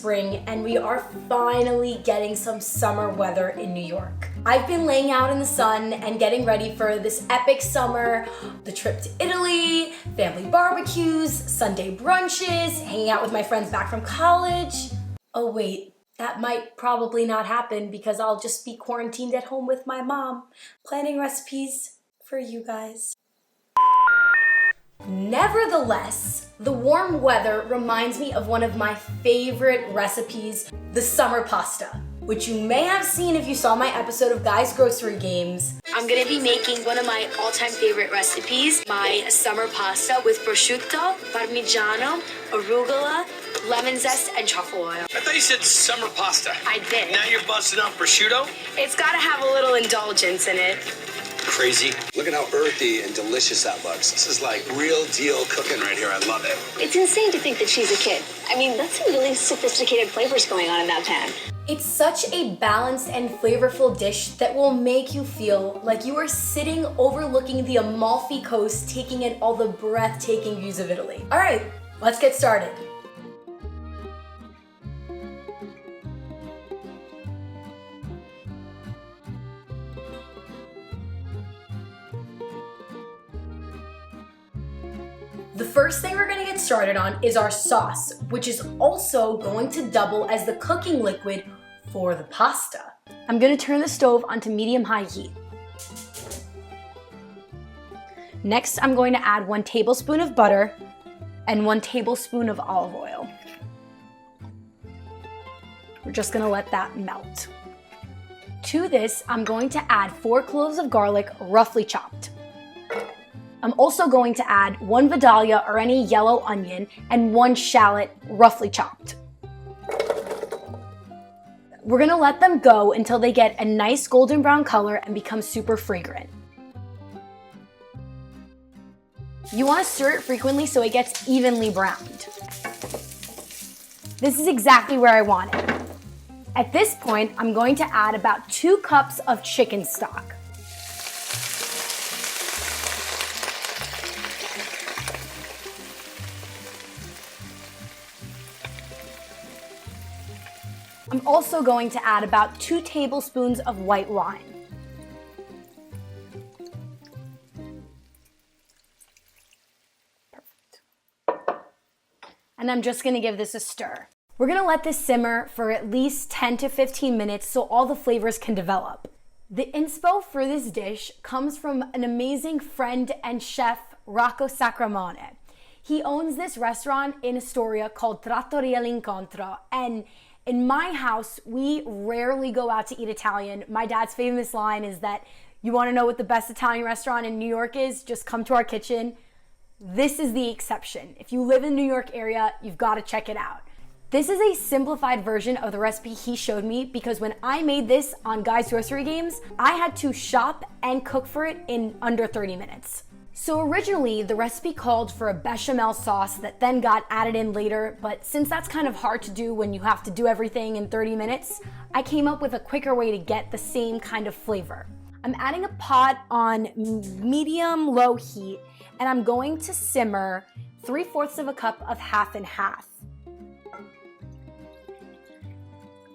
spring and we are finally getting some summer weather in New York. I've been laying out in the sun and getting ready for this epic summer, the trip to Italy, family barbecues, Sunday brunches, hanging out with my friends back from college. Oh wait, that might probably not happen because I'll just be quarantined at home with my mom, planning recipes for you guys. Nevertheless, the warm weather reminds me of one of my favorite recipes, the summer pasta, which you may have seen if you saw my episode of Guys Grocery Games. I'm gonna be making one of my all-time favorite recipes, my summer pasta with prosciutto, Parmigiano, Arugula, lemon zest, and truffle oil. I thought you said summer pasta. I did. Now you're busting out prosciutto? It's gotta have a little indulgence in it. Crazy. Look at how earthy and delicious that looks. This is like real deal cooking right here. I love it. It's insane to think that she's a kid. I mean, that's some really sophisticated flavors going on in that pan. It's such a balanced and flavorful dish that will make you feel like you are sitting overlooking the Amalfi Coast, taking in all the breathtaking views of Italy. All right, let's get started. The first thing we're gonna get started on is our sauce, which is also going to double as the cooking liquid for the pasta. I'm gonna turn the stove onto medium-high heat. Next, I'm going to add 1 tablespoon of butter and 1 tablespoon of olive oil. We're just gonna let that melt. To this, I'm going to add 4 cloves of garlic, roughly chopped. I'm also going to add 1 Vidalia or any yellow onion and 1 shallot, roughly chopped. We're gonna let them go until they get a nice golden brown color and become super fragrant. You wanna stir it frequently so it gets evenly browned. This is exactly where I want it. At this point, I'm going to add about 2 cups of chicken stock. I'm also going to add about 2 tablespoons of white wine. Perfect. And I'm just gonna give this a stir. We're gonna let this simmer for at least 10 to 15 minutes so all the flavors can develop. The inspo for this dish comes from an amazing friend and chef, Rocco Sacramone. He owns this restaurant in Astoria called Trattoria L'Incontro, and in my house, we rarely go out to eat Italian. My dad's famous line is that you want to know what the best Italian restaurant in New York is? Just come to our kitchen. This is the exception. If you live in the New York area, you've got to check it out. This is a simplified version of the recipe he showed me because when I made this on Guys Grocery Games, I had to shop and cook for it in under 30 minutes. So originally, the recipe called for a bechamel sauce that then got added in later, but since that's kind of hard to do when you have to do everything in 30 minutes, I came up with a quicker way to get the same kind of flavor. I'm adding a pot on medium-low heat, and I'm going to simmer 3/4 of a cup of half and half.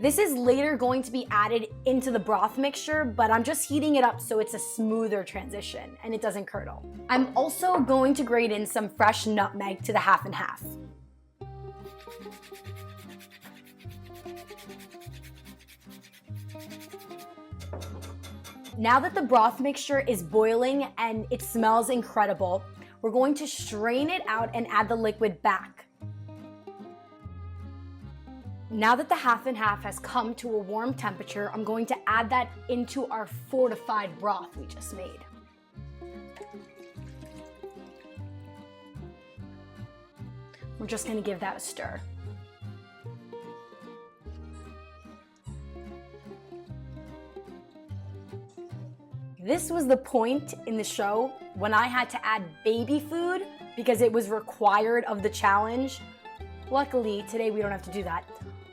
This is later going to be added into the broth mixture, but I'm just heating it up so it's a smoother transition and it doesn't curdle. I'm also going to grate in some fresh nutmeg to the half and half. Now that the broth mixture is boiling and it smells incredible, we're going to strain it out and add the liquid back. Now that the half and half has come to a warm temperature, I'm going to add that into our fortified broth we just made. We're just going to give that a stir. This was the point in the show when I had to add baby food because it was required of the challenge. Luckily, today we don't have to do that.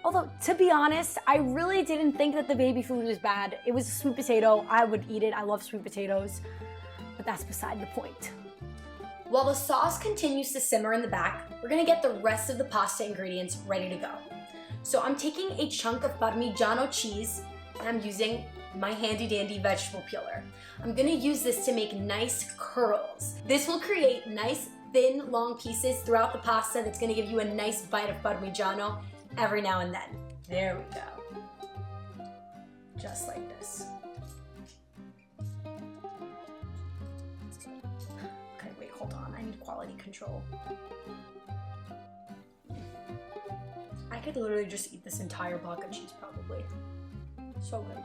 Although, to be honest, I really didn't think that the baby food was bad. It was a sweet potato. I would eat it. I love sweet potatoes. But that's beside the point. While the sauce continues to simmer in the back, we're gonna get the rest of the pasta ingredients ready to go. So I'm taking a chunk of Parmigiano cheese and I'm using my handy dandy vegetable peeler. I'm gonna use this to make nice curls. This will create nice thin long pieces throughout the pasta that's gonna give you a nice bite of Parmigiano every now and then. There we go. Just like this. Okay, wait, hold on. I need quality control. I could literally just eat this entire block of cheese probably. So good.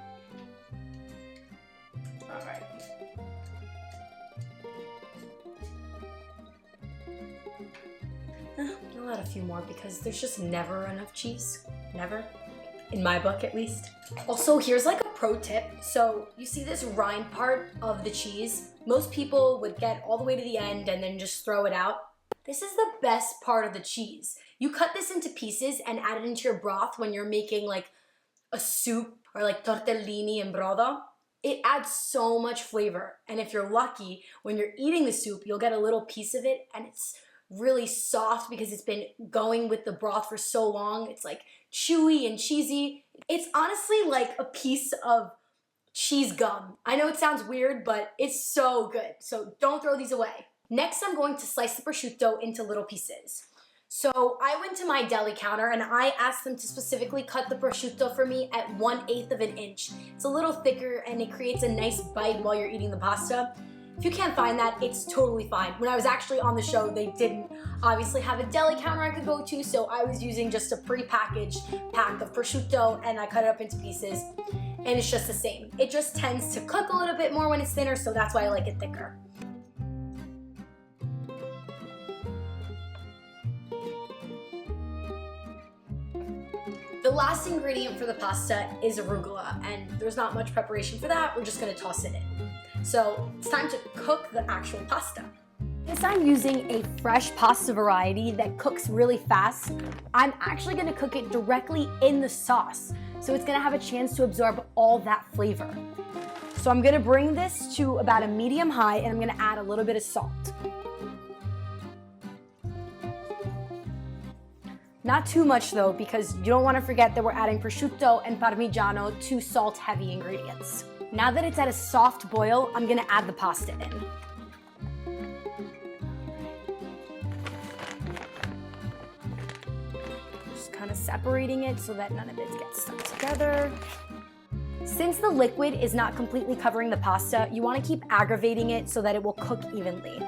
All right. I'll add a few more because there's just never enough cheese. Never. In my book, at least. Also, here's like a pro tip. So you see this rind part of the cheese? Most people would get all the way to the end and then just throw it out. This is the best part of the cheese. You cut this into pieces and add it into your broth when you're making like a soup or like tortellini and brodo. It adds so much flavor. And if you're lucky, when you're eating the soup, you'll get a little piece of it and it's really soft because it's been going with the broth for so long. It's like chewy and cheesy. It's honestly like a piece of cheese gum. I know it sounds weird, but it's so good. So don't throw these away. Next, I'm going to slice the prosciutto into little pieces. So I went to my deli counter and I asked them to specifically cut the prosciutto for me at 1/8 of an inch. It's a little thicker and it creates a nice bite while you're eating the pasta. If you can't find that, it's totally fine. When I was actually on the show, they didn't obviously have a deli counter I could go to, so I was using just a pre-packaged pack of prosciutto and I cut it up into pieces and it's just the same. It just tends to cook a little bit more when it's thinner, so that's why I like it thicker. The last ingredient for the pasta is arugula, and there's not much preparation for that. We're just gonna toss it in. So it's time to cook the actual pasta. Since I'm using a fresh pasta variety that cooks really fast, I'm actually gonna cook it directly in the sauce. So it's gonna have a chance to absorb all that flavor. So I'm gonna bring this to about a medium high and I'm gonna add a little bit of salt. Not too much though, because you don't wanna forget that we're adding prosciutto and Parmigiano, two salt-heavy ingredients. Now that it's at a soft boil, I'm gonna add the pasta in. Just kind of separating it so that none of it gets stuck together. Since the liquid is not completely covering the pasta, you wanna keep aggravating it so that it will cook evenly.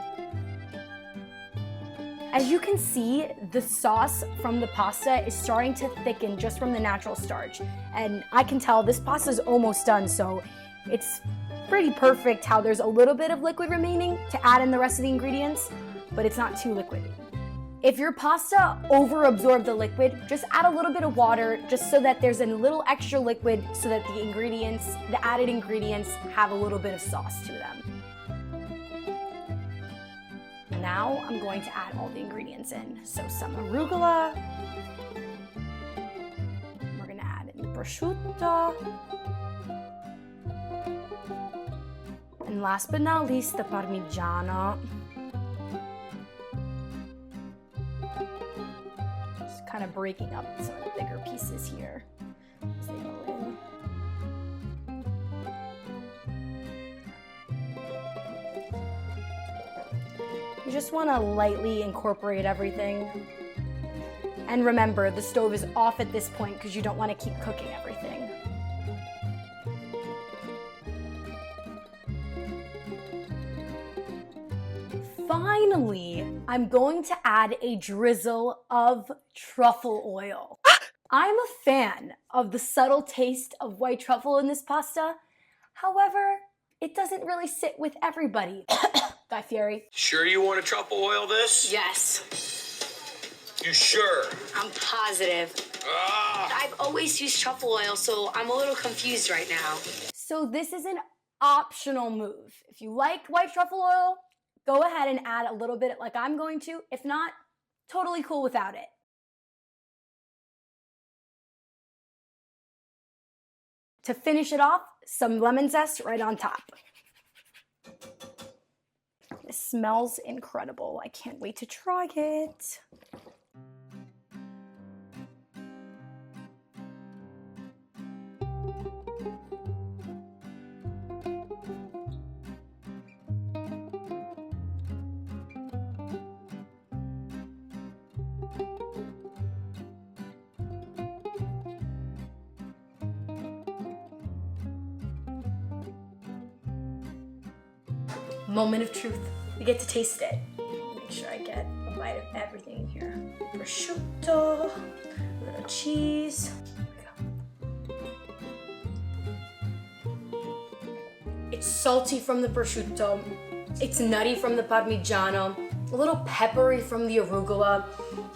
As you can see, the sauce from the pasta is starting to thicken just from the natural starch. And I can tell this pasta is almost done, so it's pretty perfect how there's a little bit of liquid remaining to add in the rest of the ingredients, but it's not too liquidy. If your pasta over-absorbed the liquid, just add a little bit of water just so that there's a little extra liquid so that the added ingredients have a little bit of sauce to them. Now I'm going to add all the ingredients in. So some arugula. We're gonna add in the prosciutto. And last but not least, the Parmigiano. Just kind of breaking up some of the bigger pieces here as they go in. You just want to lightly incorporate everything. And remember, the stove is off at this point because you don't want to keep cooking everything. Finally, I'm going to add a drizzle of truffle oil. I'm a fan of the subtle taste of white truffle in this pasta. However, it doesn't really sit with everybody. Guy Fieri. Sure you want to truffle oil this? Yes, You sure? I'm positive. I've always used truffle oil, so I'm a little confused right now. So this is an optional move. If you like white truffle oil, go ahead and add a little bit like I'm going to. If not, totally cool without it. To finish it off, some lemon zest right on top. This smells incredible. I can't wait to try it. Moment of truth. We get to taste it. Make sure I get a bite of everything in here. Prosciutto, a little cheese. It's salty from the prosciutto. It's nutty from the Parmigiano. A little peppery from the Arugula.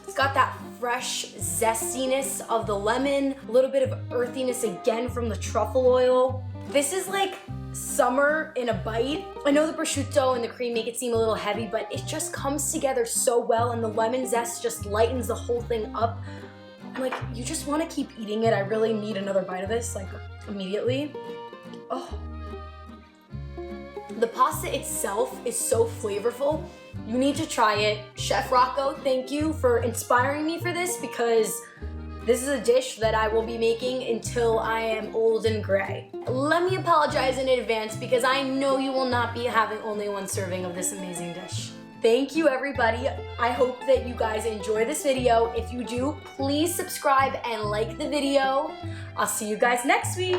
It's got that fresh zestiness of the lemon. A little bit of earthiness again from the truffle oil. This is like summer in a bite. I know the prosciutto and the cream make it seem a little heavy, but it just comes together so well, and the lemon zest just lightens the whole thing up. Like, you just want to keep eating it. I really need another bite of this, like, immediately. Oh. The pasta itself is so flavorful. You need to try it. Chef Rocco, thank you for inspiring me for this, because this is a dish that I will be making until I am old and gray. Let me apologize in advance, because I know you will not be having only one serving of this amazing dish. Thank you, everybody. I hope that you guys enjoy this video. If you do, please subscribe and like the video. I'll see you guys next week.